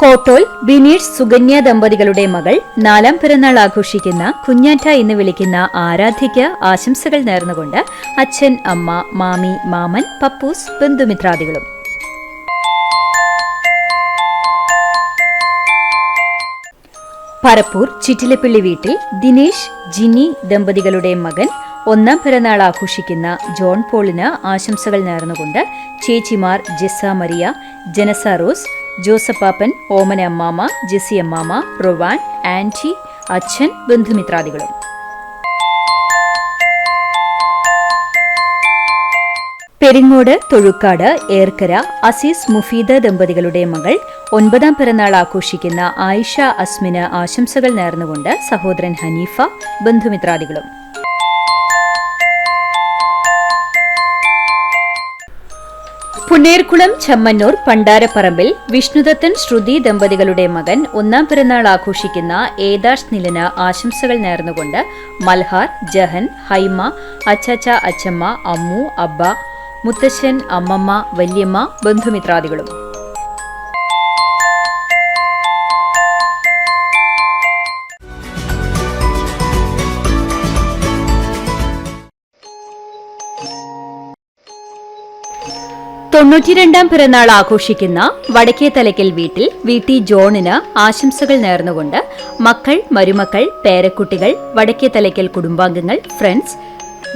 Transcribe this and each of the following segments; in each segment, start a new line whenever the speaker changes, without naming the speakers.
കോട്ടോൽ ബിനീഷ് സുകന്യ ദമ്പതികളുടെ മകൾ 4ാം പിറന്നാൾ ആഘോഷിക്കുന്ന കുഞ്ഞാറ്റ എന്ന് വിളിക്കുന്ന ആരാധ്യയ്ക്ക് ആശംസകൾ നേർന്നുകൊണ്ട് അച്ഛൻ, അമ്മ, മാമി, മാമൻ, പപ്പൂസ്, ബന്ധുമിത്രാദികളും. പരപ്പൂർ ചിറ്റിലപ്പള്ളി വീട്ടിൽ ദിനേശ്, ജിനി ദമ്പതികളുടെ മകൻ 1ാം പിറന്നാൾ ആഘോഷിക്കുന്ന ജോൺ പോളിന് ആശംസകൾ നേർന്നുകൊണ്ട് ചേച്ചിമാർ ജെസ മരിയ, ജനസ റോസ്, ജോസപ്പാപ്പൻ, ഓമന അമ്മാമ, ജെസി അമ്മാമ, റൊവാൻ, ആന്റി, അച്ഛൻ, ബന്ധുമിത്രാദികളും. പെരിങ്ങോട്, തൊഴുക്കാട്, ഏർക്കര അസീസ് മുഫീദ ദമ്പതികളുടെ മകൾ 9ാം പിറന്നാൾ ആഘോഷിക്കുന്ന ആയിഷ അസ്മിന് ആശംസകൾ നേർന്നുകൊണ്ട് സഹോദരൻ ഹനീഫ, ബന്ധുമിത്രാദികളും. പുന്നേർകുളം ചമ്മന്നൂർ പണ്ടാരപ്പറമ്പിൽ വിഷ്ണുദത്തൻ, ശ്രുതി ദമ്പതികളുടെ മകൻ 1ാം പിറന്നാൾ ആഘോഷിക്കുന്ന ഏദാഷ് നിലന് ആശംസകൾ നേർന്നുകൊണ്ട് മൽഹാർ, ജഹൻ, ഹൈമ, അച്ചാച്ച, അച്ചമ്മ, അമ്മു, അബ്ബ, മുത്തശ്ശൻ, അമ്മമ്മ, വല്യമ്മ, ബന്ധുമിത്രാദികളും. തൊണ്ണൂറ്റിരണ്ടാം പിറന്നാൾ ആഘോഷിക്കുന്ന വടക്കേത്തലയ്ക്കൽ വീട്ടിൽ വി.ടി. ജോണിന് ആശംസകൾ നേർന്നുകൊണ്ട് മക്കൾ, മരുമക്കൾ, പേരക്കുട്ടികൾ, വടക്കേത്തലയ്ക്കൽ കുടുംബാംഗങ്ങൾ, ഫ്രണ്ട്സ്,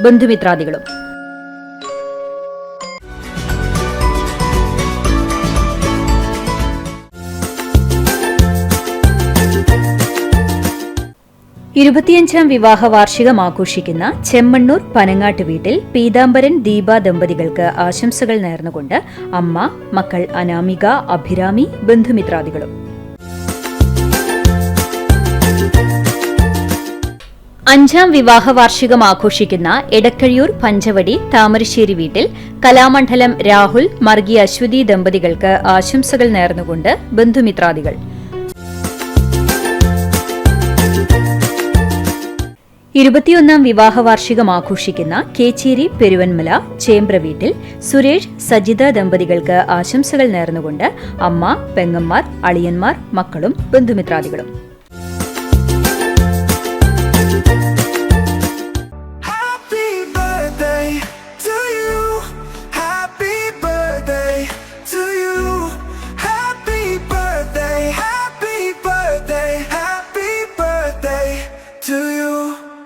ബന്ധുമിത്രാദികളും. ഇരുപത്തിയഞ്ചാം വിവാഹ വാർഷികം ആഘോഷിക്കുന്ന ചെമ്മണ്ണൂർ പനങ്ങാട്ട് വീട്ടിൽ പീതാംബരൻ, ദീപ ദമ്പതികൾക്ക് ആശംസകൾ നേർന്നുകൊണ്ട് അമ്മ, മക്കൾ അനാമിക, അഭിരാമി, ബന്ധുമിത്രാദികളും. അഞ്ചാം വിവാഹ വാർഷികം ആഘോഷിക്കുന്ന എടക്കഴിയൂർ പഞ്ചവടി താമരശ്ശേരി വീട്ടിൽ കലാമണ്ഡലം രാഹുൽ, മർഗി അശ്വതി ദമ്പതികൾക്ക് ആശംസകൾ നേർന്നുകൊണ്ട് ബന്ധുമിത്രാദികൾ. 21ാം വിവാഹ വാർഷികം ആഘോഷിക്കുന്ന കേച്ചേരി പെരുവന്മല ചേമ്പ്ര വീട്ടിൽ സുരേഷ്, സജിത ദമ്പതികൾക്ക് ആശംസകൾ നേർന്നുകൊണ്ട് അമ്മ, പെങ്ങന്മാർ, അളിയന്മാർ, മക്കളും, ബന്ധുമിത്രാദികളും.